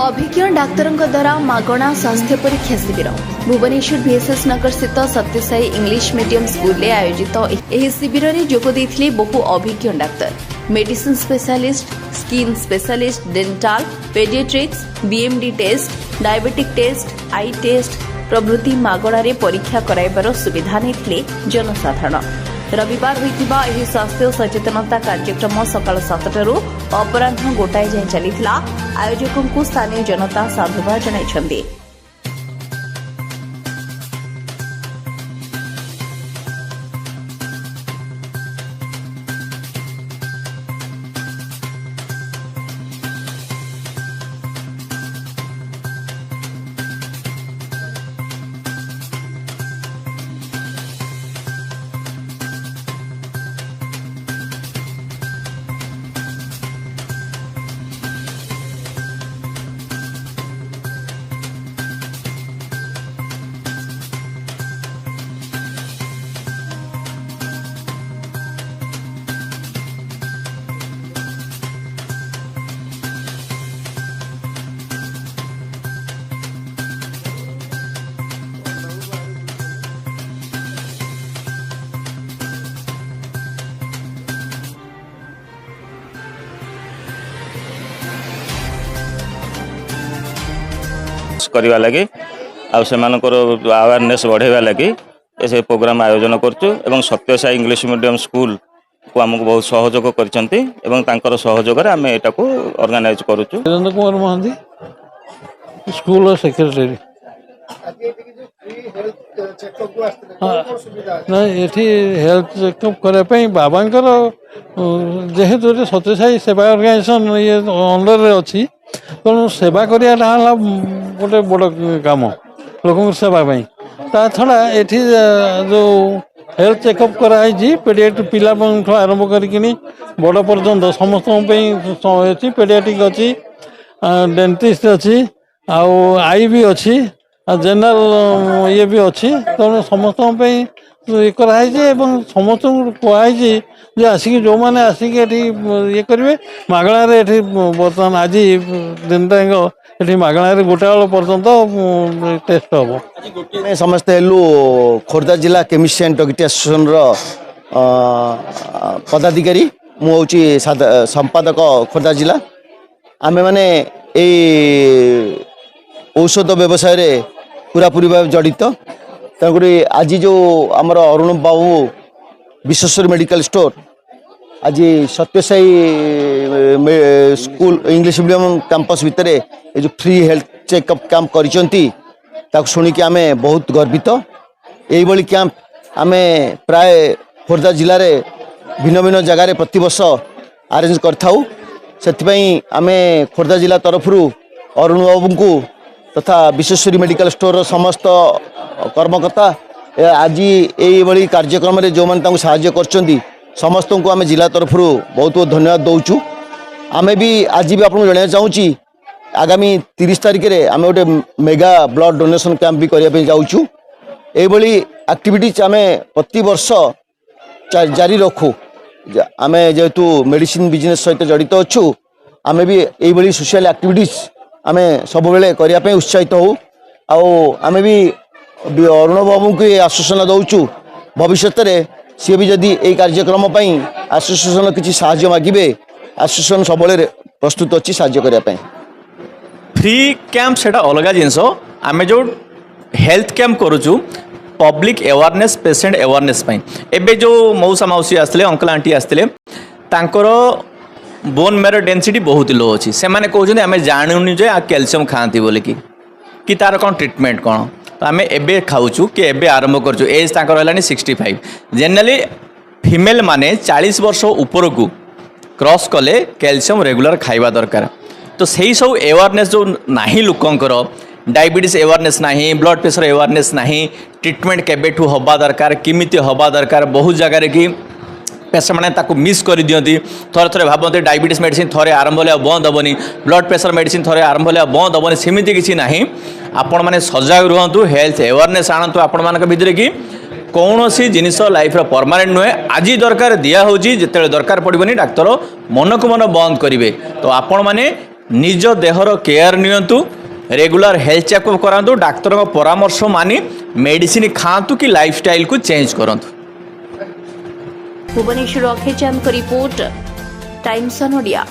अभिज्ञ doctor द्वारा मागणा स्वास्थ्य परीक्षा शिविर भुवनेश्वर VSS नगर स्थित सत्यसाई इंग्लिश मीडियम स्कूल में आयोजित यह शिविर में जोग देते बहु अभिज्ञ doctor medicine specialist skin specialist dental paediatrics BMD test diabetic test eye test प्रभृति मागणारे परीक्षा कराइबार सुविधा नहीं जनसाधारण रविवार होइतिबा एही स्वास्थ्य सचेतनता कार्यक्रम सकाळ 7टारू अपराह्न गोटाए जाए चलीथिला आयोजकंकु स्थानीय जनता साधुवाद जणाइछन्ति। करवा लगी अवेयरनेस बढ़ावा लगी ये प्रोग्राम आयोजन करूँ सत्यसाई इंग्लिश मीडियम स्कूल को आमको बहुत सहयोग कर सहयोग आम यहाँ ऑर्गेनाइज करूँ। वीरेंद्र कुमार महांती स्कूल सेक्रेटरी ये हेल्थ चेकअप करने बाबांकर जेहेतु सत्यसाई सेवा ऑर्गेनाइजेशन ये अंडर अच्छी तेणु सेवा कराला गोटे बड़ कम लोक सेवा ता छड़ा ये जो हेल्थ चेकअप कराई पेडियाट्रिक पिला आरंभ करी बड़ पर्यंत समस्त अच्छी पेडियाट्रिक अच्छी डेंटिस्ट अच्छी आई भी अच्छी जनरल ये भी अच्छी तेणु समस्त ये कराई समस्त कहुई जे आसिक जो मैंने आसिक ये करेंगे मागणार ये बर्तमान आज दिन ये मागणार गोटे बेल पर्यटन टेस्ट हम समस्ते हेलु खोर्धा जिला केमिस्ट एंड डॉक्टर एसोसिएशन पदाधिकारी मुझे संपादक खोर्धा जिला आमे माने औषध व्यवसाय रे पूरापूरी भाव जड़ित तेणुक आज जो आमर अरुण बाबू विश्वेश्वर मेडिकल स्टोर आज Sathya Sai school English medium campus भितर ये जो फ्री हेल्थ चेकअप कैंप कर शुणिकी आम बहुत गर्वित यही कैंप आम प्राय खोर्धा जिले में भिन्न भिन्न जगार प्रति वर्ष आरेंज करें आम खोर्धा जिला तरफ अरुण बाबू को तथा विश्वेश्वरी मेडिकल स्टोर समस्त कर्मकर्ता आज यही कार्यक्रम में जो मैंने साहाय्य कर समस्त को आम जिला तरफ बहुत बहुत धन्यवाद दौचु। आम भी आज भी आपको जनाया चाहूँगी आगामी 30 तारिख में आम गोटे मेगा ब्लड डोनेशन कैंप भी करने जाऊँ यही एक्टिविटीज आम प्रति वर्ष जारी रखू आम जेहेतु मेडिसिन बिजनेस सहित जड़ित अच्छु आम भी यही सोशल एक्टिविटीज आम सब बेले करने उत्साहित हो आम भी अरुण बाबू को आश्वासन दौचु भविष्य में सी भी जदि यही कार्यक्रम आसोसिएशन किसी साहाय्य मागिबे आसोसिएशन सब प्रस्तुत अच्छी साहाय्य करने फ्री कैंप से अलग जिनस आम जो हेल्थ कैंप करुचु पब्लिक अवेयरनेस पेशेंट अवेयरनेस एबे जो मौसा मौसी आसते अंकल आंटी आसते तांकर बोन मेरो डेंसिटी बहुत लो अच्छी से मैंने कहते आम जानूनी जे कैल्शियम खाती बोलिकी कि तार कौन ट्रिटमेंट कौन तो आम एबे खाऊँ कि एबे आरंभ करूँ एज ताकर है 65 जेनराली फीमेल माने 40 वर्ष ऊपर को क्रॉस कले कैल्शियम रेगुलर खाइबा दरकार तो सही सब अवेयरनेस जो नाही लोकंकर डायबिटीज अवेयरनेस नाही ब्लड प्रेशर अवेयरनेस नाही ट्रिटमेंट केबेठू हवा दरकार किमिति हवा दरकार बहुत जगह कि पेशेंट मैंने मिस कर दिखती थोड़े थोड़े भावते डायबिटीज मेडिसिन थोड़े आरंभ होगा बंद हेनी ब्लड प्रेशर मेडिसिन थोड़े आरंभ होगा बंद हेनी सेमती किसी ना आपण मैंने सजग रुहतु हेल्थ अवेयरनेस आणतु आपण मान भितर कि कौन सी जिनिस लाइफ परमानेंट नुहे आज दरकार दिया होची जिते दरकार पड़ोनी डाक्तर मन को मन बंद करेंगे तो आपण मैंने निज देहर केयर नियंतु रेगुलर हेल्थ चेकअप करातु डाक्तर परामर्श मानि मेडिसिन खातु कि लाइफस्टाइल को चेंज करंतु। Bhubaneswar Akhechand report Times on Odia.